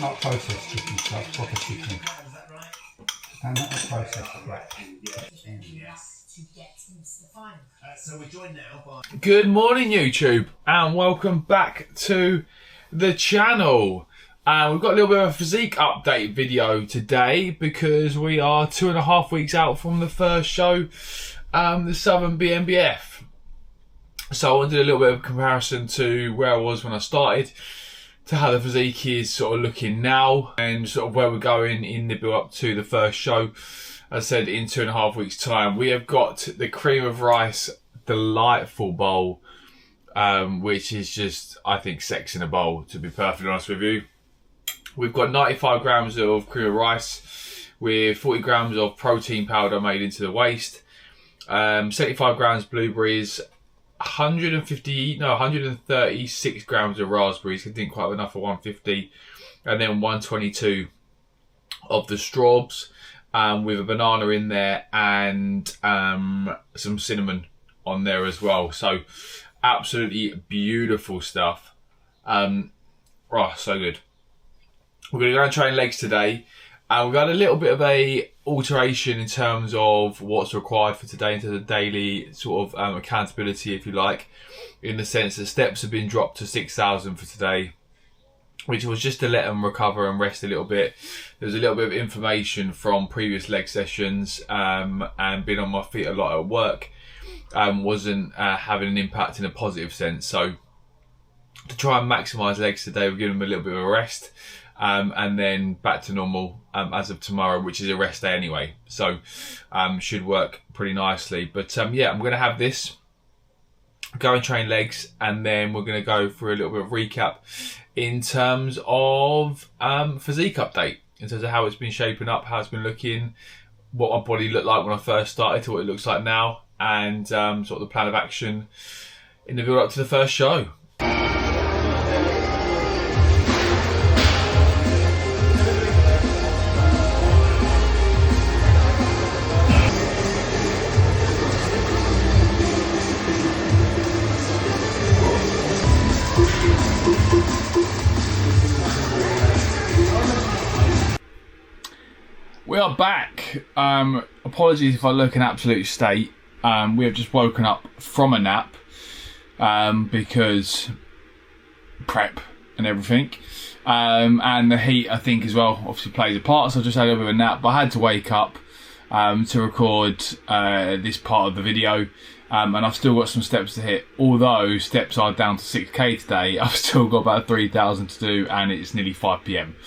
not processed chicken stuff, proper chicken. And not processed, right. So we're joined now by... Good morning, YouTube, and welcome back to the channel. We've got a little bit of a physique update video today because we are 2.5 weeks out from the first show, the Southern BNBF. So I wanted to do a little bit of comparison to where I was when I started, to how the physique is sort of looking now, and sort of where we're going in the build up to the first show. As I said, in 2.5 weeks time, we have got the cream of rice delightful bowl, which is just, I think, sex in a bowl, to be perfectly honest with you. We've got 95 grams of cream of rice with 40 grams of protein powder made into the waste, 75 grams blueberries, 136 grams of raspberries. I didn't quite have enough for 150, and then 122 of the straws, with a banana in there and some cinnamon on there as well. So absolutely beautiful stuff. Oh, so good. We're going to go and train legs today. We've got a little bit of a alteration in terms of what's required for today, into the daily sort of accountability, if you like, in the sense that steps have been dropped to 6,000 for today, which was just to let them recover and rest a little bit. There's a little bit of information from previous leg sessions, and being on my feet a lot at work wasn't having an impact in a positive sense. So to try and maximise legs today, we're giving them a little bit of a rest. And then back to normal as of tomorrow, which is a rest day anyway. So should work pretty nicely. But yeah, I'm going to have this, go and train legs, and then we're going to go for a little bit of recap in terms of physique update, in terms of how it's been shaping up, how it's been looking, what my body looked like when I first started to what it looks like now, and sort of the plan of action in the build up to the first show. We are back. Apologies if I look in absolute state. We have just woken up from a nap because prep and everything. And the heat, I think, as well, obviously plays a part. So I just had a little bit of a nap, but I had to wake up to record this part of the video. And I've still got some steps to hit. Although steps are down to 6k today, I've still got about 3,000 to do, and it's nearly 5 PM.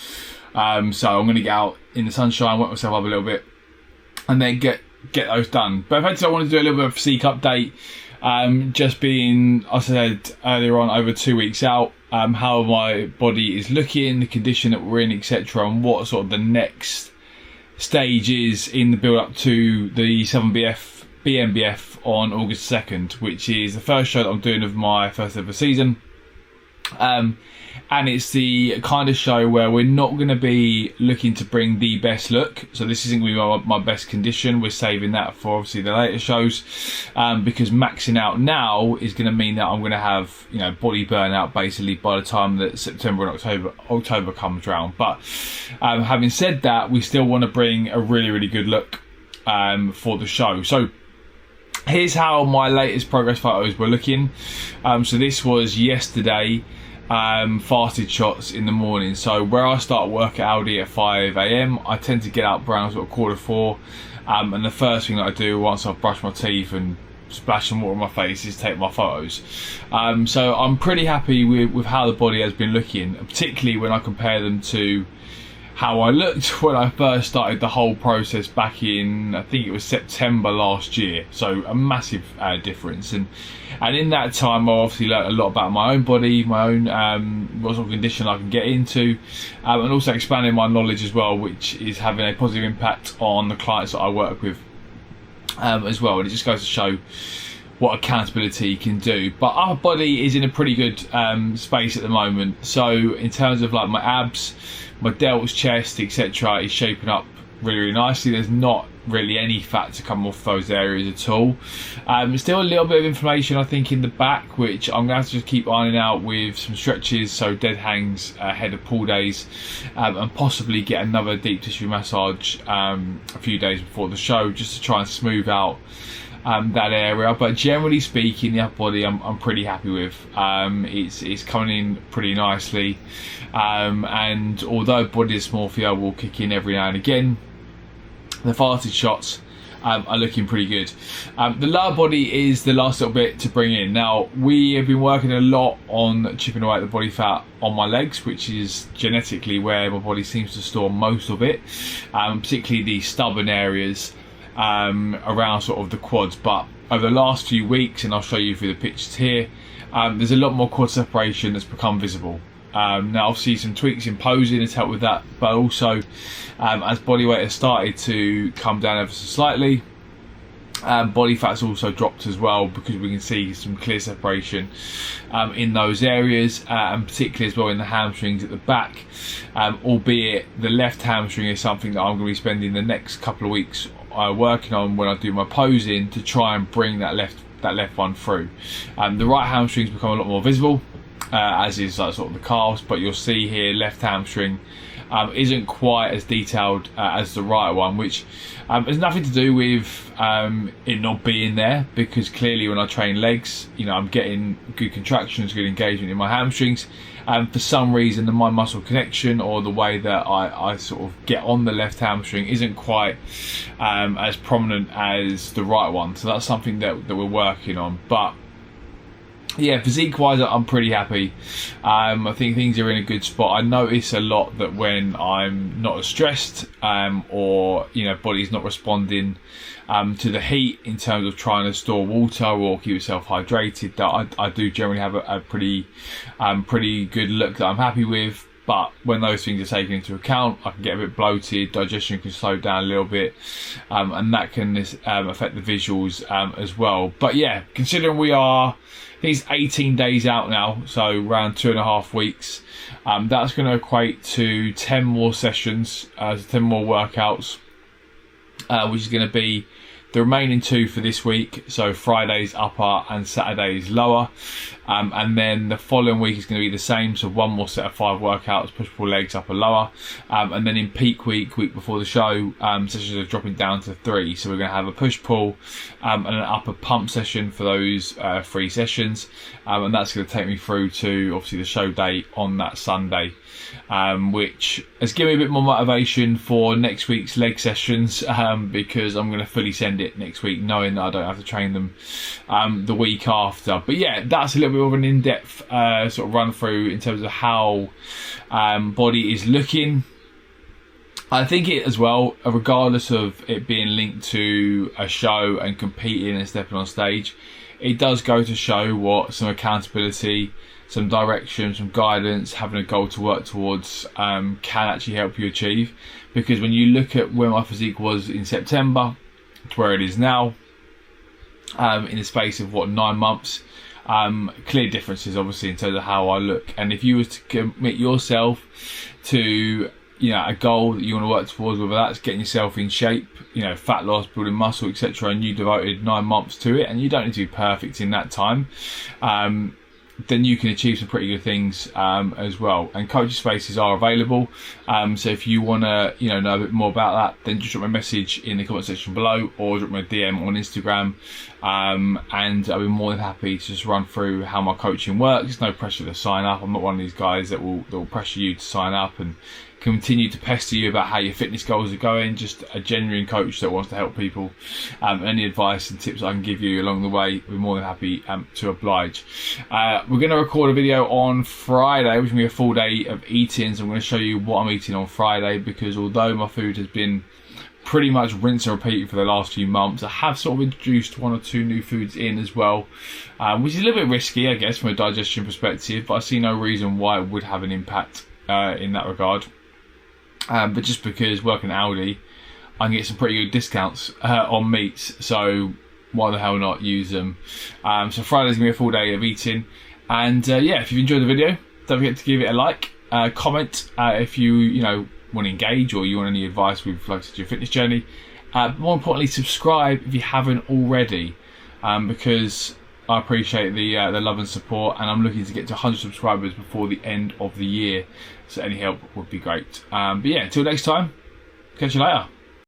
So I'm going to get out in the sunshine, wet myself up a little bit, and then get those done. But effectively, I wanted to do a little bit of a physique update, just being, as I said earlier on, over 2 weeks out, how my body is looking, the condition that we're in, etc., and what sort of the next stage is in the build up to the Southern BNBF on August 2nd, which is the first show that I'm doing of my first ever season. And it's the kind of show where we're not going to be looking to bring the best look. So this isn't going to be my best condition. We're saving that for obviously the later shows, because maxing out now is going to mean that I'm going to have, you know, body burnout basically by the time that September and October comes round. But having said that, we still want to bring a really good look for the show. So here's how my latest progress photos were looking. So this was yesterday. Fasted shots in the morning. So where I start work at Aldi at 5 AM, I tend to get up around sort of 4:15, and the first thing that I do once I've brushed my teeth and splashed some water on my face is take my photos. So I'm pretty happy with how the body has been looking, particularly when I compare them to how I looked when I first started the whole process back in, I think it was September last year. So a massive difference, and in that time I obviously learned a lot about my own body, my own what sort of condition I can get into, and also expanding my knowledge as well, which is having a positive impact on the clients that I work with as well. And it just goes to show what accountability can do. But our body is in a pretty good space at the moment. So in terms of like my abs, my delts, chest, etc., is shaping up really nicely. There's not really any fat to come off those areas at all. Still a little bit of inflammation, I think, in the back, which I'm going to have to just keep ironing out with some stretches, so dead hangs ahead of pull days, and possibly get another deep tissue massage a few days before the show, just to try and smooth out that area. But generally speaking, the upper body I'm pretty happy with. It's coming in pretty nicely, and although body dysmorphia will kick in every now and again, the fasted shots are looking pretty good. The lower body is the last little bit to bring in. Now, we have been working a lot on chipping away at the body fat on my legs, which is genetically where my body seems to store most of it, particularly the stubborn areas around sort of the quads. But over the last few weeks, and I'll show you through the pictures here, there's a lot more quad separation that's become visible. Now, obviously, some tweaks in posing has helped with that, but also as body weight has started to come down ever so slightly, body fat's also dropped as well, because we can see some clear separation in those areas, and particularly as well in the hamstrings at the back, albeit the left hamstring is something that I'm going to be spending the next couple of weeks working on when I do my posing, to try and bring that left one through. The right hamstring's become a lot more visible, as is like sort of the calves, but you'll see here left hamstring isn't quite as detailed as the right one, which has nothing to do with it not being there, because clearly when I train legs, you know, I'm getting good contractions, good engagement in my hamstrings, and for some reason the mind muscle connection, or the way that I sort of get on the left hamstring, isn't quite as prominent as the right one. So that's something that we're working on. But yeah, physique wise, I'm pretty happy. I think things are in a good spot. I notice a lot that when I'm not as stressed, or you know, body's not responding to the heat in terms of trying to store water or keep yourself hydrated, that I do generally have a pretty good look that I'm happy with. But when those things are taken into account, I can get a bit bloated, digestion can slow down a little bit, and that can affect the visuals as well. But yeah, considering we are, I think it's 18 days out now, so around 2.5 weeks, that's going to equate to 10 more sessions, 10 more workouts, which is going to be the remaining 2 for this week, so Friday's upper and Saturday's lower, and then the following week is going to be the same, so 1 more set of 5 workouts, push-pull legs, upper, lower, and then in peak week before the show, sessions are dropping down to 3, so we're going to have a push-pull and an upper pump session for those 3 sessions, and that's going to take me through to obviously the show date on that Sunday, which has given me a bit more motivation for next week's leg sessions, because I'm going to fully send it next week, knowing that I don't have to train them the week after. But yeah, that's a little bit of an in-depth sort of run through in terms of how body is looking. I think it as well, regardless of it being linked to a show and competing and stepping on stage, it does go to show what some accountability, some direction, some guidance, having a goal to work towards can actually help you achieve. Because when you look at where my physique was in September to where it is now, in the space of 9 months, clear differences obviously in terms of how I look. And if you were to commit yourself to, you know, a goal that you want to work towards, whether that's getting yourself in shape, you know, fat loss, building muscle, etc., and you devoted 9 months to it, and you don't need to be perfect in that time, then you can achieve some pretty good things as well. And coaching spaces are available, so if you want to, you know a bit more about that, then just drop me a message in the comment section below, or drop me a DM on Instagram, and I'll be more than happy to just run through how my coaching works. There's no pressure to sign up. I'm not one of these guys that will pressure you to sign up and continue to pester you about how your fitness goals are going. Just a genuine coach that wants to help people. Any advice and tips I can give you along the way, we're more than happy to oblige. We're going to record a video on Friday, which will be a full day of eating, so I'm going to show you what I'm eating on Friday, because although my food has been pretty much rinse and repeat for the last few months, I have sort of introduced 1 or 2 new foods in as well, which is a little bit risky, I guess, from a digestion perspective, but I see no reason why it would have an impact in that regard. But just because working at Aldi, I can get some pretty good discounts on meats, so why the hell not use them? So Friday's gonna be a full day of eating, and yeah, if you've enjoyed the video, don't forget to give it a like, comment if you want to engage, or you want any advice with regards to your fitness journey. More importantly, subscribe if you haven't already, because I appreciate the love and support, and I'm looking to get to 100 subscribers before the end of the year, so any help would be great. But yeah, until next time, catch you later.